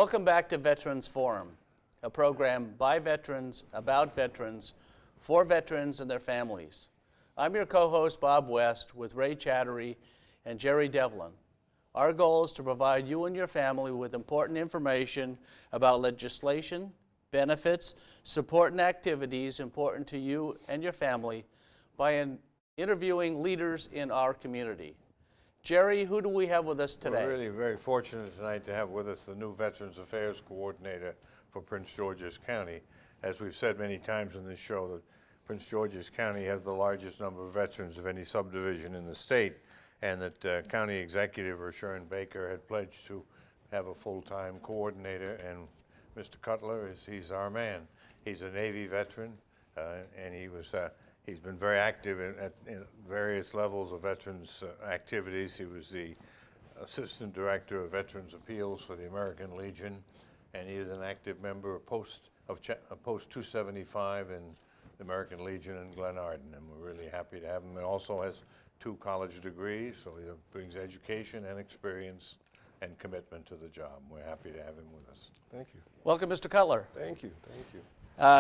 Welcome back to Veterans Forum, a program by veterans, about veterans, for veterans and their families. I'm your co-host, Bob West, with Ray Chattery and Jerry Devlin. Our goal is to provide you and your family with important information about legislation, benefits, support, and activities important to you and your family by interviewing leaders in our community. Jerry, who do we have with us today? We're really very fortunate tonight to have with us the new Veterans Affairs Coordinator for Prince George's County. As we've said many times in this show, that Prince George's County has the largest number of veterans of any subdivision in the state, and that County Executive Sharon Baker had pledged to have a full-time coordinator, and Mr. Cutler, he's our man. He's a Navy veteran, and he's been very active in various levels of veterans activities. He was the Assistant Director of Veterans Appeals for the American Legion, and he is an active member of Post 275 in the American Legion in Glenarden, and we're really happy to have him. He also has 2 college degrees, so he brings education and experience and commitment to the job. We're happy to have him with us. Thank you. Welcome, Mr. Cutler. Thank you. Thank you.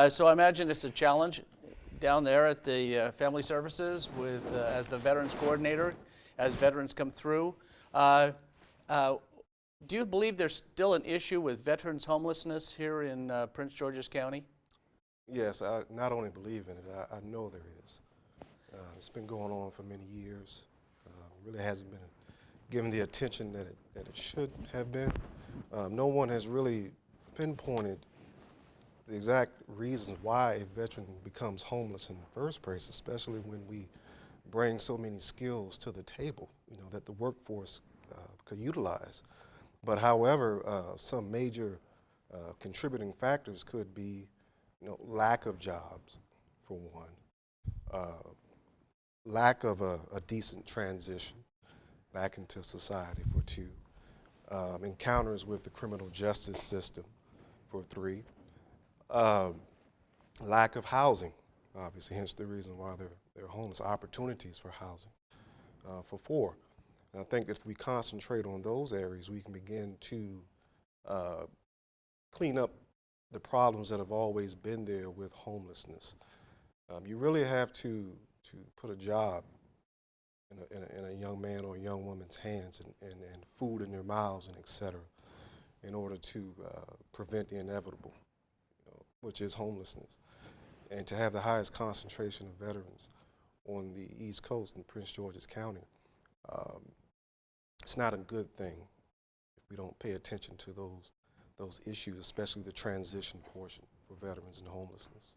So I imagine it's a challenge down there at the Family Services with as the Veterans Coordinator, as veterans come through. Do you believe there's still an issue with veterans homelessness here in Prince George's County? Yes, I not only believe in it, I know there is. It's been going on for many years. Really hasn't been given the attention that it should have been. No one has really pinpointed the exact reasons why a veteran becomes homeless in the first place, especially when we bring so many skills to the table, that the workforce could utilize. But however, some major contributing factors could be, lack of jobs, for one, lack of a decent transition back into society, for 2, encounters with the criminal justice system, for 3, lack of housing, obviously, hence the reason why they're homeless, opportunities for housing, for 4. And I think if we concentrate on those areas, we can begin to clean up the problems that have always been there with homelessness. You really have to put a job in a young man or a young woman's hands and food in their mouths and et cetera, in order to prevent the inevitable, which is homelessness. And to have the highest concentration of veterans on the East Coast in Prince George's County, it's not a good thing if we don't pay attention to those issues, especially the transition portion for veterans and homelessness.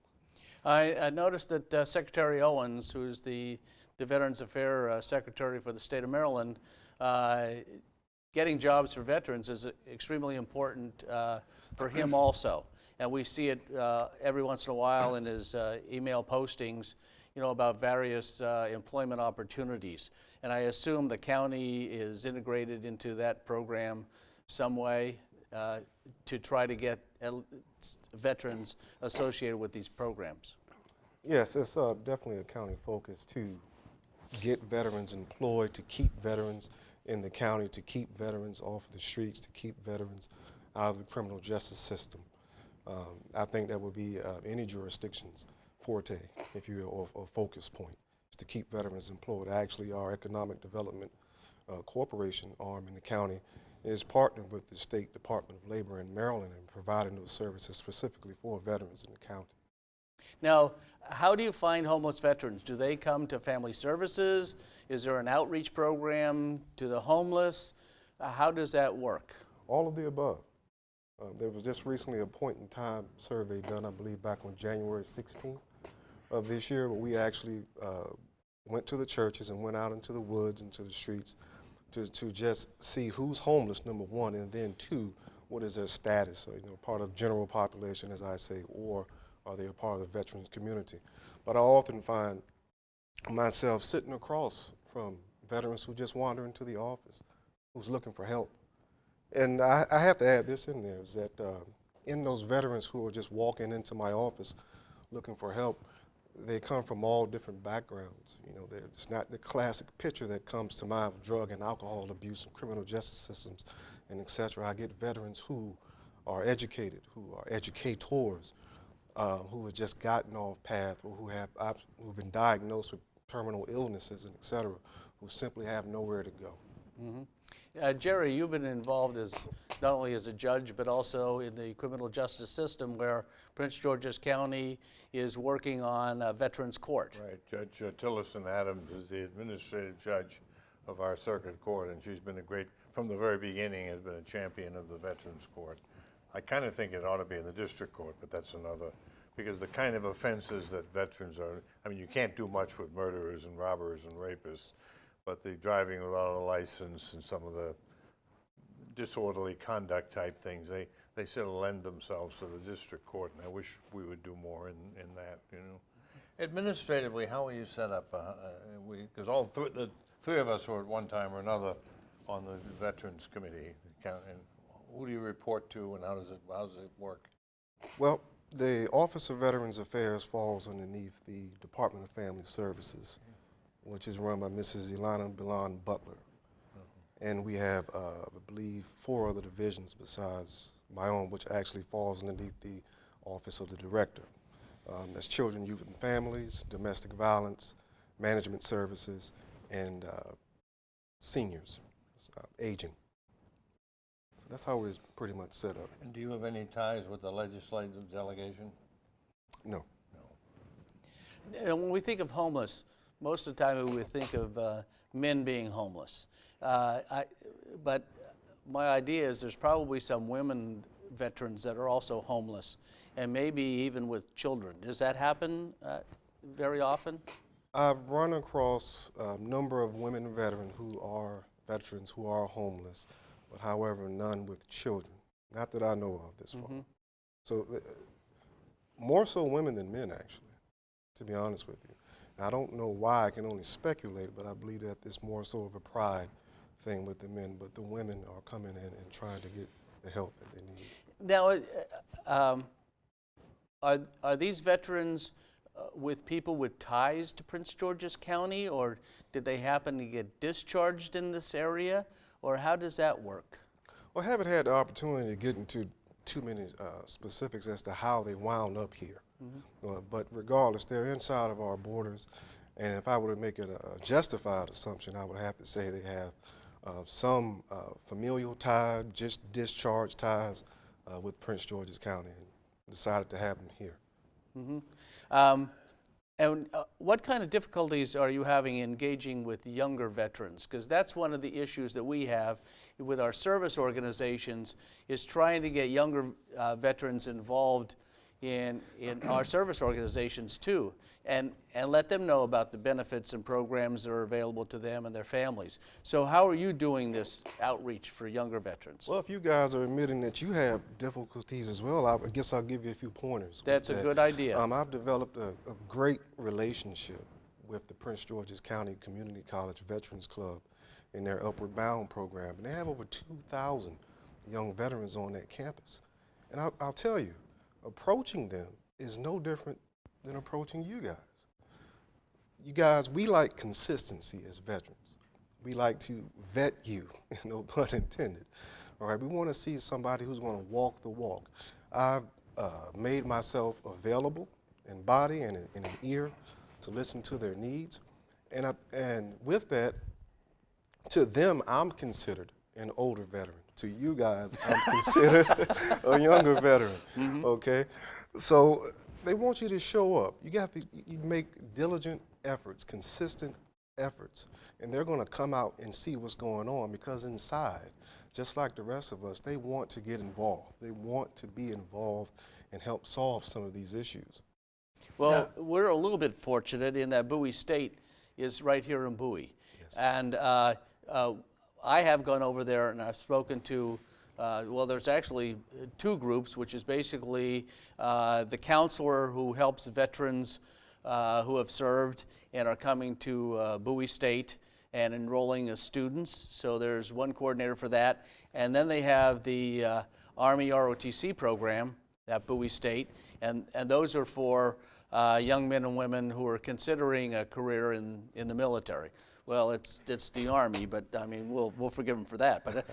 I noticed that Secretary Owens, who's the Veterans Affairs Secretary for the state of Maryland, getting jobs for veterans is extremely important for him also. And we see it every once in a while in his email postings, about various employment opportunities. And I assume the county is integrated into that program some way to try to get veterans associated with these programs. Yes, it's definitely a county focus to get veterans employed, to keep veterans in the county, to keep veterans off the streets, to keep veterans out of the criminal justice system. I think that would be any jurisdiction's forte, if you will, or focus point, is to keep veterans employed. Actually, our economic development corporation arm in the county is partnered with the State Department of Labor in Maryland and providing those services specifically for veterans in the county. Now, how do you find homeless veterans? Do they come to Family Services? Is there an outreach program to the homeless? How does that work? All of the above. There was just recently a point-in-time survey done, I believe, back on January 16th of this year, where we actually went to the churches and went out into the woods, into the streets, to just see who's homeless, number 1, and then 2, what is their status? So, part of general population, as I say, or are they a part of the veterans community? But I often find myself sitting across from veterans who just wander into the office, who's looking for help. And I have to add this in there, is that in those veterans who are just walking into my office looking for help, they come from all different backgrounds. It's not the classic picture that comes to mind of drug and alcohol abuse and criminal justice systems and et cetera. I get veterans who are educated, who are educators, who have just gotten off path or who've been diagnosed with terminal illnesses and et cetera, who simply have nowhere to go. Jerry, you've been involved not only as a judge, but also in the criminal justice system where Prince George's County is working on a veterans court. Right, Judge Tillison Adams is the administrative judge of our circuit court, and she's been from the very beginning, has been a champion of the veterans court. I kind of think it ought to be in the district court, but that's another, because the kind of offenses that veterans are, I mean, you can't do much with murderers and robbers and rapists, but the driving without a license and some of the disorderly conduct type things, they sort of lend themselves to the district court, and I wish we would do more in that, you know. Administratively, how are you set up? Because the three of us were at one time or another on the Veterans Committee, and who do you report to, and how does it work? Well, the Office of Veterans Affairs falls underneath the Department of Family Services, which is run by Mrs. Ilana Bilan Butler. And we have, I believe, 4 other divisions besides my own, which actually falls underneath the Office of the Director. That's Children, Youth, and Families, Domestic Violence, Management Services, and Seniors, Aging. So that's how we're pretty much set up. And do you have any ties with the legislative delegation? No. And when we think of homeless, most of the time we think of men being homeless. But my idea is there's probably some women veterans that are also homeless, and maybe even with children. Does that happen very often? I've run across a number of women veterans who are homeless, but however, none with children. Not that I know of this far. So more so women than men, actually, to be honest with you. I don't know why, I can only speculate, but I believe that it's more so of a pride thing with the men, but the women are coming in and trying to get the help that they need. Now, are these veterans with people with ties to Prince George's County, or did they happen to get discharged in this area, or how does that work? Well, I haven't had the opportunity to get into too many specifics as to how they wound up here. But regardless, they're inside of our borders, and if I were to make it a justified assumption, I would have to say they have some familial ties, just discharge ties with Prince George's County, and decided to have them here. And what kind of difficulties are you having engaging with younger veterans? Because that's one of the issues that we have with our service organizations, is trying to get younger veterans involved in our service organizations too, and let them know about the benefits and programs that are available to them and their families. So how are you doing this outreach for younger veterans? Well, if you guys are admitting that you have difficulties as well, I guess I'll give you a few pointers. That's a good idea. I've developed a great relationship with the Prince George's County Community College Veterans Club in their Upward Bound program, and they have over 2,000 young veterans on that campus. And I'll tell you, approaching them is no different than approaching you guys. You guys, we like consistency as veterans. We like to vet you, no pun intended. All right, we want to see somebody who's going to walk the walk. I've made myself available in body and in an ear to listen to their needs. And with that, to them, I'm considered an older veteran. To you guys, I'm considered a younger veteran, okay? So they want you to show up. You make diligent efforts, consistent efforts, and they're gonna come out and see what's going on, because inside, just like the rest of us, they want to get involved. They want to be involved and help solve some of these issues. Well, we're a little bit fortunate in that Bowie State is right here in Bowie. Yes. And I have gone over there and I've spoken to, well, there's actually 2 groups, which is basically the counselor who helps veterans who have served and are coming to Bowie State and enrolling as students. So there's one coordinator for that. And then they have the Army ROTC program at Bowie State, and those are for young men and women who are considering a career in the military. Well, it's the Army, but I mean we'll forgive them for that. But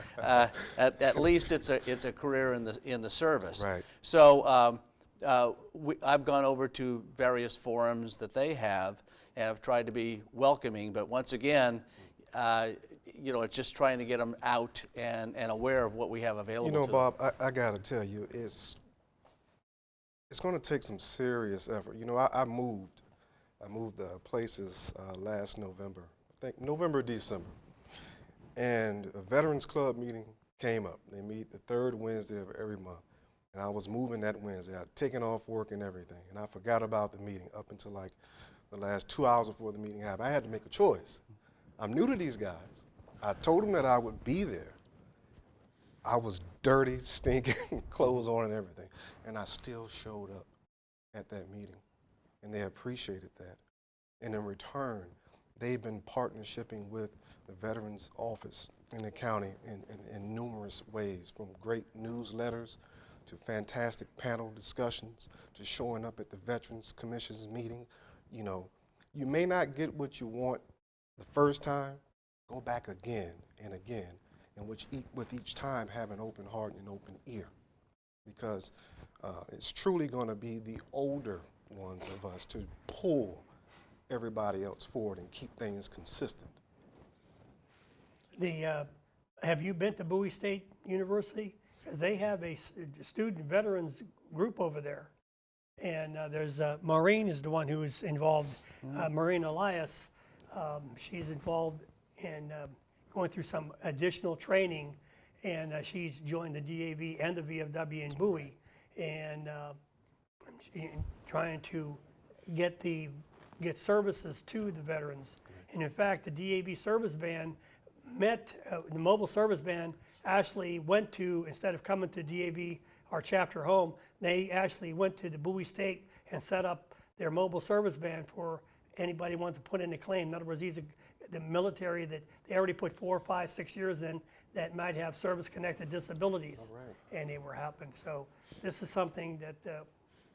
at least it's a career in the service. Right. So I've gone over to various forums that they have and have tried to be welcoming. But once again, you know, it's just trying to get them out and aware of what we have available. You know, to Bob, them. I got to tell you, it's going to take some serious effort. You know, I moved places last November. I think November, December. And a Veterans Club meeting came up. They meet the third Wednesday of every month. And I was moving that Wednesday. I'd taken off work and everything. And I forgot about the meeting up until like the last 2 hours before the meeting happened. I had to make a choice. I'm new to these guys. I told them that I would be there. I was dirty, stinking, clothes on and everything. And I still showed up at that meeting. And they appreciated that. And in return, they've been partnershiping with the Veterans Office in the county in numerous ways, from great newsletters to fantastic panel discussions to showing up at the Veterans Commission's meeting. You know, you may not get what you want the first time, go back again and again, and with each time have an open heart and an open ear, because it's truly going to be the older ones of us to pull everybody else forward and keep things consistent. Have you been to Bowie State University? 'Cause they have a student veterans group over there. And there's Maureen is the one who is involved. Maureen Elias, she's involved in going through some additional training, and she's joined the DAV and the VFW in Bowie, and trying to get services to the veterans. And in fact, the DAV service van the mobile service van actually went to, instead of coming to DAV, our chapter home, they actually went to the Bowie State and set up their mobile service van for anybody who wants to put in a claim. In other words, these are the military that they already put 4, 5, 6 years in that might have service-connected disabilities. All right. And they were happening. So this is something that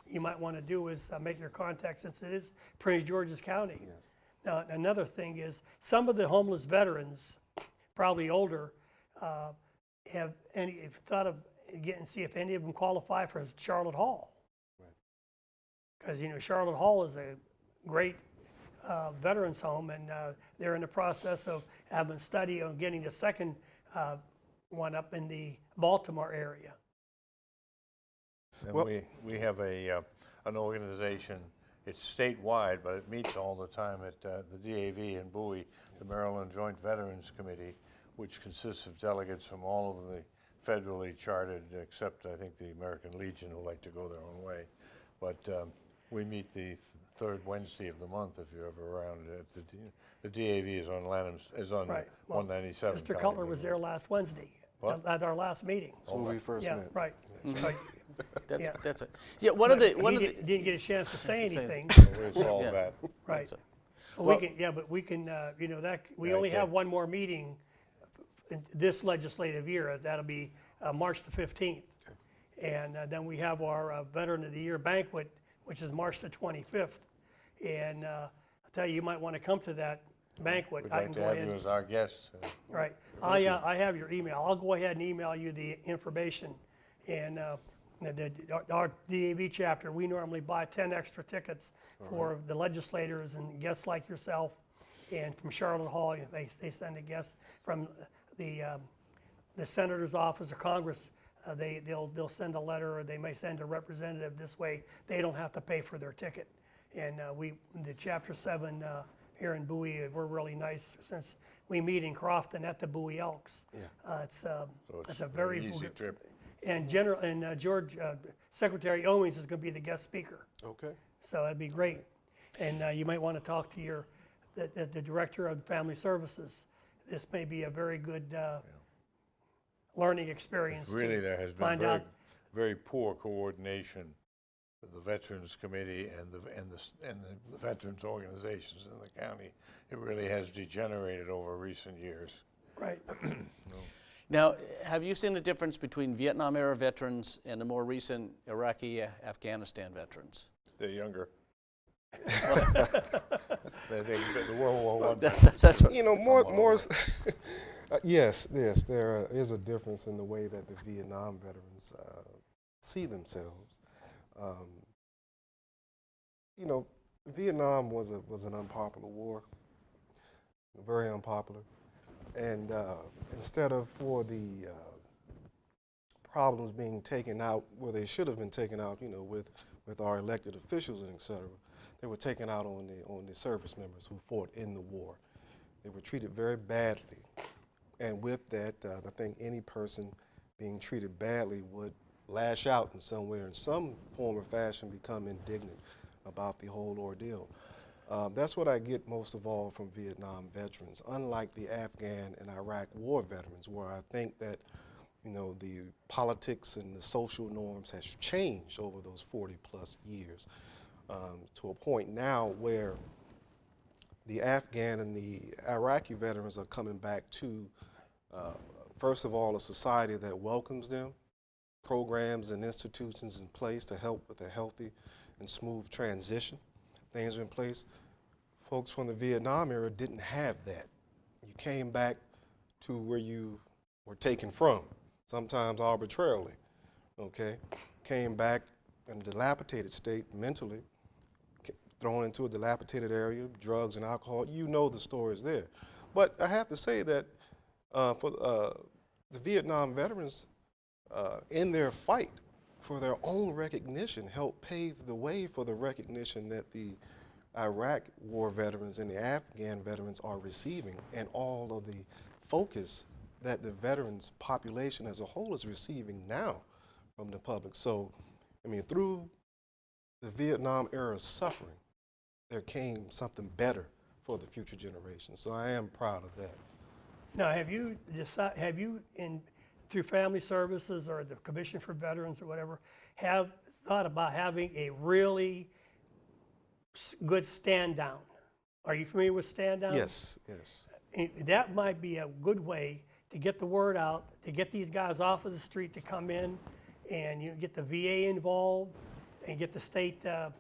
you might want to do, is make your contact, since it is Prince George's County. Yes. Now, another thing is, some of the homeless veterans, probably older, have thought of getting, see if any of them qualify for Charlotte Hall. Because you know, Charlotte Hall is a great veterans home, and they're in the process of having study on getting the second one up in the Baltimore area. And Well- we have an organization, it's statewide, but it meets all the time at the DAV in Bowie, the Maryland Joint Veterans Committee, which consists of delegates from all of the federally chartered, except I think the American Legion, who like to go their own way. But we meet the third Wednesday of the month if you're ever around. The DAV is on Right. Well, 197. Mr. Cutler was there last Wednesday at our last meeting. That's where we first Yeah, met. right. Right. That's Yeah. that's it. Yeah, one of the Didn't get a chance to say anything. We'll solve Yeah. that. Right. That's it. But Well- we can, yeah, but we can, you know, that we Yeah, only okay. have one more meeting in this legislative year. That'll be March the 15th. And then we have our Veteran of the Year banquet, which is March the 25th. And I'll tell you, you might want to come to that banquet. We'd I like can to go have ahead. you as our guest. Right. I have your email. I'll go ahead and email you the information. And our DAV chapter, we normally buy 10 extra tickets for the legislators and guests like yourself. And from Charlotte Hall, they send a guest from the senator's office or Congress. They'll send a letter, or they may send a representative. This way, they don't have to pay for their ticket. And the Chapter 7 here in Bowie, we're really nice, since we meet in Crofton at the Bowie Elks. Yeah. It's So a very easy trip. And Secretary Owens is going to be the guest speaker. Okay. So that'd be great. And you might want to talk to the director of Family Services. This may be a very good learning experience. Really, to there has been find very, out. very poor coordination with the Veterans Committee and the veterans organizations in the county. It really has degenerated over recent years. Right. Now, have you seen the difference between Vietnam-era veterans and the more recent Iraqi, Afghanistan veterans? They're younger. The World War I. That's what, You know, Somewhat more. older. Yes, there is a difference in the way that the Vietnam veterans see themselves. Um, you know, Vietnam was an unpopular war, very unpopular, and instead of for the problems being taken out where they should have been taken out, you know, with our elected officials and et cetera, they were taken out on the service members who fought in the war. They were treated very badly. And with that, I think any person being treated badly would lash out in some way or in some form or fashion become indignant about the whole ordeal. That's what I get most of all from Vietnam veterans, unlike the Afghan and Iraq war veterans, where I think that, you know, the politics and the social norms has changed over those 40 plus years to a point now where the Afghan and the Iraqi veterans are coming back to, first of all, a society that welcomes them, programs and institutions in place to help with a healthy and smooth transition. Things are in place. Folks from the Vietnam era didn't have that. You came back to where you were taken from, sometimes arbitrarily, okay? Came back in a dilapidated state mentally, thrown into a dilapidated area, drugs and alcohol. You know the stories there. But I have to say that for the Vietnam veterans, in their fight for their own recognition, helped pave the way for the recognition that the Iraq war veterans and the Afghan veterans are receiving, and all of the focus that the veterans population as a whole is receiving now from the public. So, I mean, through the Vietnam era suffering, there came something better for the future generations. So I am proud of that. Now, have you through family services or the Commission for Veterans or whatever, have thought about having a really good stand down? Are you familiar with stand down? Yes, yes. That might be a good way to get the word out, to get these guys off of the street to come in, and get the VA involved, and get the state, the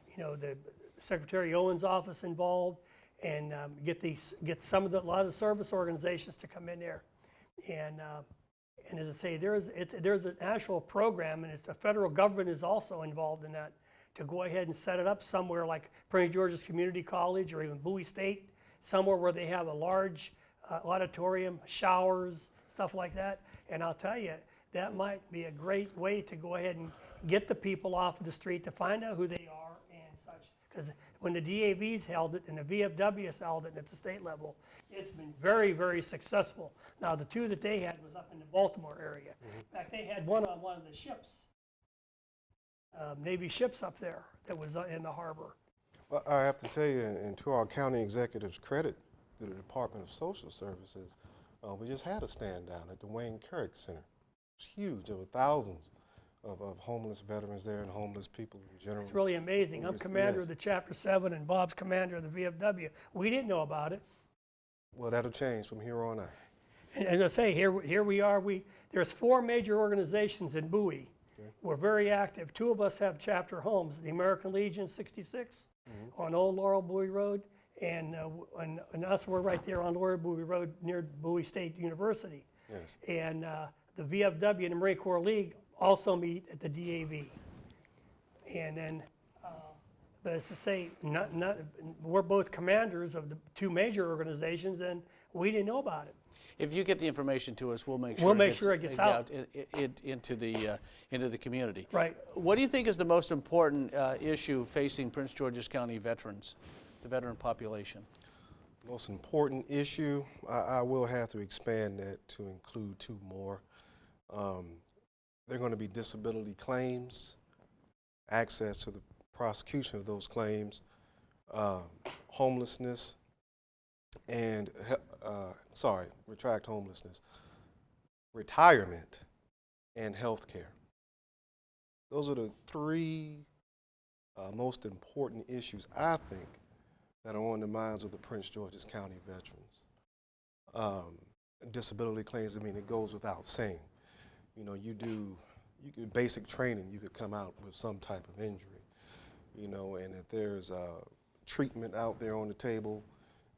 Secretary Owens' office involved, and get a lot of the service organizations to come in there, and as I say, there's an actual program, and the federal government is also involved in that, to go ahead and set it up somewhere like Prince George's Community College or even Bowie State, somewhere where they have a large auditorium, showers, stuff like that. And I'll tell you, that might be a great way to go ahead and get the people off of the street to find out who they are and such. Because when the DAVs held it and the VFWs held it at the state level, it's been very, very successful. Now, the two that they had was up in the Baltimore area. In fact, they had one on one of the ships, Navy ships up there that was in the harbor. Well, I have to tell you, and to our county executives' credit, through the Department of Social Services, we just had a stand down at the Wayne Carrick Center. It's huge. There were thousands of homeless veterans there and homeless people in general. It's really amazing. I'm commander of the Chapter 7 and Bob's commander of the VFW. We didn't know about it. Well, that'll change from here on out. And I say, here we are. There's 4 major organizations in Bowie. Okay. We're very active. 2 of us have chapter homes, the American Legion 66 on Old Laurel Bowie Road, and us, we're right there on Laurel Bowie Road near Bowie State University. Yes. And the VFW and the Marine Corps League also meet at the DAV. And then, but as to say, we're both commanders of the 2 major organizations, and we didn't know about it. If you get the information to us, we'll make sure it gets out into the community. Right. What do you think is the most important issue facing Prince George's County veterans, the veteran population? Most important issue, I will have to expand that to include 2 more. They're going to be disability claims, access to the prosecution of those claims, homelessness, and homelessness, retirement, and health care. Those are the 3 most important issues, I think, that are on the minds of the Prince George's County veterans. Disability claims, I mean, it goes without saying. You know, you do basic training, you could come out with some type of injury, you know, and if there's treatment out there on the table,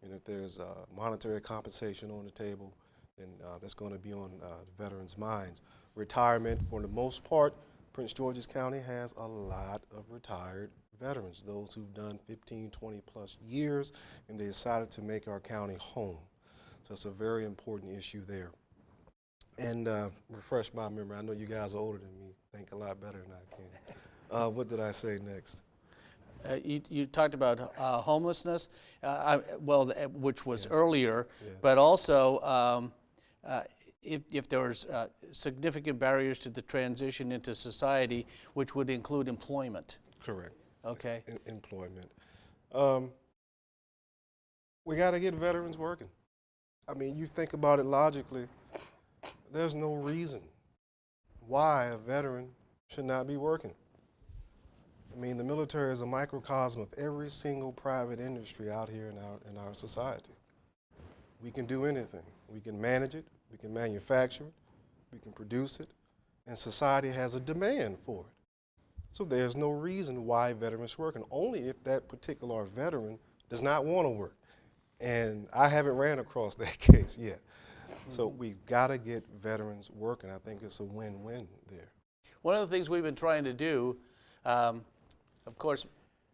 and if there's monetary compensation on the table, then that's going to be on the veterans' minds. Retirement, for the most part, Prince George's County has a lot of retired veterans, those who've done 15, 20 plus years, and they decided to make our county home. So it's a very important issue there. And refresh my memory, I know you guys are older than me, think a lot better than I can. What did I say next? You talked about homelessness, which was earlier, Yeah. but also if there was significant barriers to the transition into society, which would include employment. Correct. Okay. Employment. We got to get veterans working. I mean, you think about it logically, there's no reason why a veteran should not be working. I mean, the military is a microcosm of every single private industry out here in our society. We can do anything. We can manage it, we can manufacture it, we can produce it, and society has a demand for it. So there's no reason why veterans are working, only if that particular veteran does not want to work. And I haven't ran across that case yet. So we've got to get veterans working. I think it's a win-win there. One of the things we've been trying to do, of course,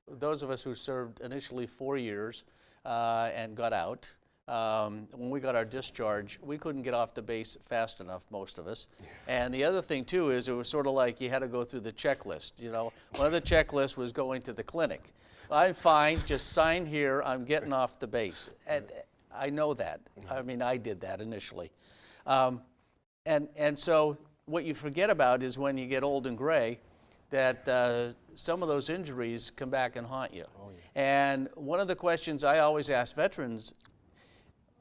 those of us who served initially 4 years and got out, when we got our discharge, we couldn't get off the base fast enough, most of us. And the other thing, too, is it was sort of like you had to go through the checklist. You know, one of the checklists was going to the clinic. I'm fine, just sign here, I'm getting off the base. And I know that. I mean, I did that initially. And so what you forget about is when you get old and gray, that some of those injuries come back and haunt you. Oh, yeah. And one of the questions I always ask veterans,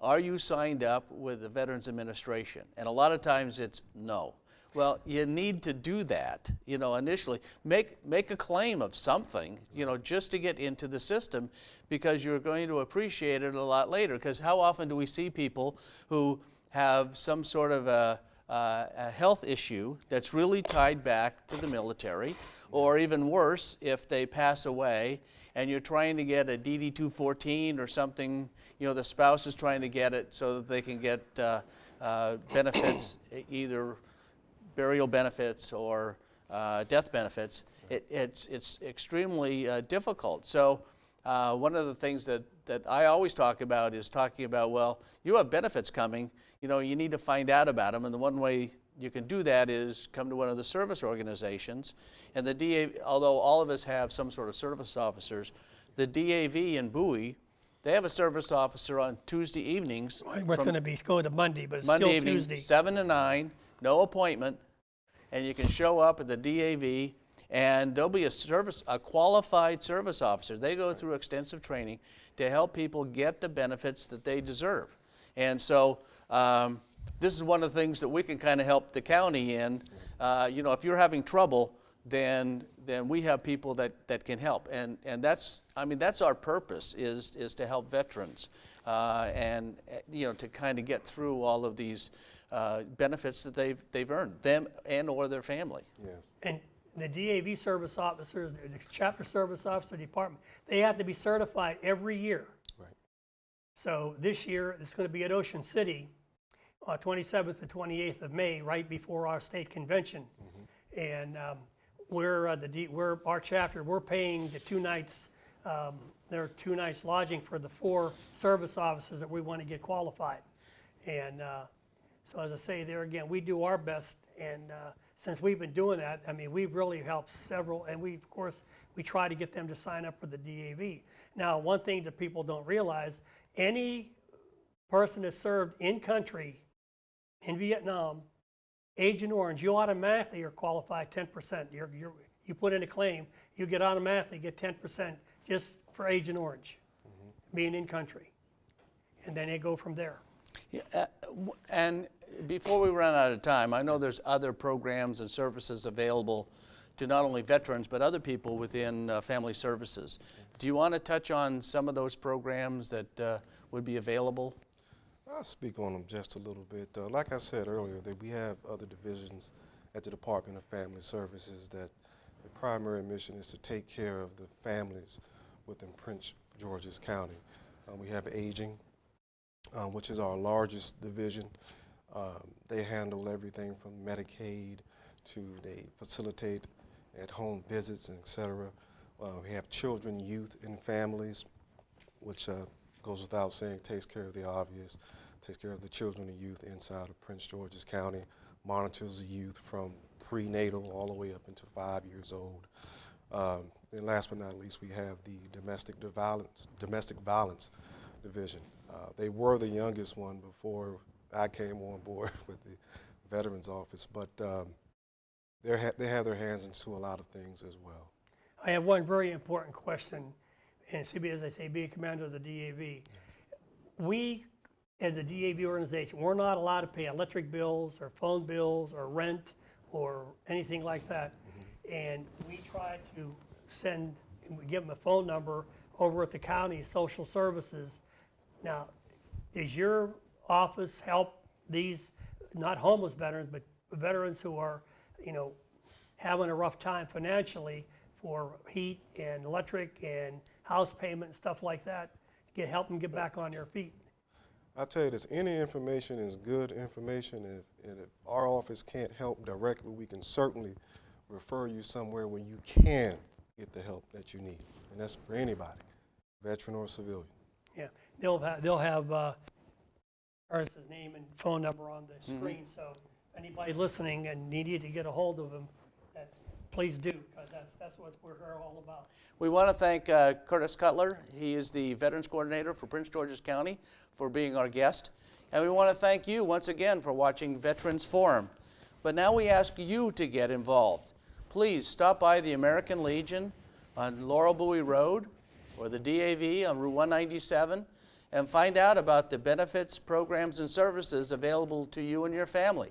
are you signed up with the Veterans Administration? And a lot of times it's no. Well, you need to do that, you know, initially. Make a claim of something, you know, just to get into the system, because you're going to appreciate it a lot later. Because how often do we see people who have some sort of a health issue that's really tied back to the military, or even worse, if they pass away and you're trying to get a DD 214 or something, you know, the spouse is trying to get it so that they can get benefits, either burial benefits or death benefits. It's extremely difficult. So one of the things that I always talk about is talking about, well, you have benefits coming, you know, you need to find out about them, and the one way you can do that is come to one of the service organizations. And the DAV, although all of us have some sort of service officers, the DAV in Bowie, they have a service officer on Tuesday evenings. What's going to be, go to Monday, but it's Monday still evening, Tuesday. 7 to 9, no appointment, and you can show up at the DAV, and there'll be a qualified service officer. They go through extensive training to help people get the benefits that they deserve. And so this is one of the things that we can kind of help the county in. You know, if you're having trouble, then we have people that can help. And that's, I mean, that's our purpose, is to help veterans and, you know, to kind of get through all of these benefits that they've earned, them and or their family. Yes. And the DAV service officers, the chapter service officer department, they have to be certified every year. Right. So this year, it's going to be at Ocean City, 27th to 28th of May, right before our state convention. And we're our chapter, we're paying the 2 nights, there are 2 nights lodging for the 4 service officers that we want to get qualified. And so as I say there again, we do our best, and since we've been doing that, I mean, we've really helped several, and of course, we try to get them to sign up for the DAV. Now, one thing that people don't realize, any person that served in country in Vietnam, Agent Orange, you automatically are qualified 10%. You put in a claim, you automatically get 10% just for Agent Orange, being in country. And then they go from there. Yeah, and before we run out of time, I know there's other programs and services available to not only veterans, but other people within family services. Do you want to touch on some of those programs that would be available? I'll speak on them just a little bit. Like I said earlier, that we have other divisions at the Department of Family Services that the primary mission is to take care of the families within Prince Georges County. We have aging, which is our largest division. They handle everything from Medicaid to they facilitate at-home visits, and et cetera. We have children, youth, and families, which goes without saying, takes care of the obvious, takes care of the children and youth inside of Prince George's County, monitors the youth from prenatal all the way up into 5 years old. And last but not least, we have the domestic violence division. They were the youngest one before I came on board with the Veterans Office, but they have their hands into a lot of things as well. I have one very important question, and CB, as I say, being commander of the DAV, yes. We, as a DAV organization, we're not allowed to pay electric bills or phone bills or rent or anything like that. Mm-hmm. And we try to we give them a phone number over at the county social services. Now, does your office help these, not homeless veterans, but veterans who are, having a rough time financially for heat and electric and house payment and stuff like that, help them get back on their feet? I'll tell you this, any information is good information, and if our office can't help directly, we can certainly refer you somewhere where you can get the help that you need, and that's for anybody, veteran or civilian. Yeah, they'll have Ernest's name and phone number on the screen, so anybody listening and needed to get a hold of him, please do, because that's what we're here all about. We want to thank Curtis Cutler. He is the Veterans Coordinator for Prince George's County, for being our guest. And we want to thank you once again for watching Veterans Forum. But now we ask you to get involved. Please stop by the American Legion on Laurel Bowie Road or the DAV on Route 197 and find out about the benefits, programs, and services available to you and your family.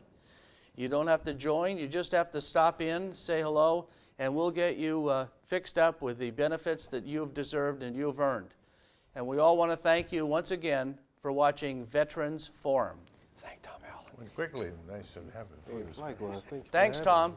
You don't have to join, you just have to stop in, say hello, and we'll get you fixed up with the benefits that you've deserved and you've earned. And we all want to thank you once again for watching Veterans Forum. Thank Tom Allen. Went quickly, nice to have it. Likewise, thank you. Thanks, Tom.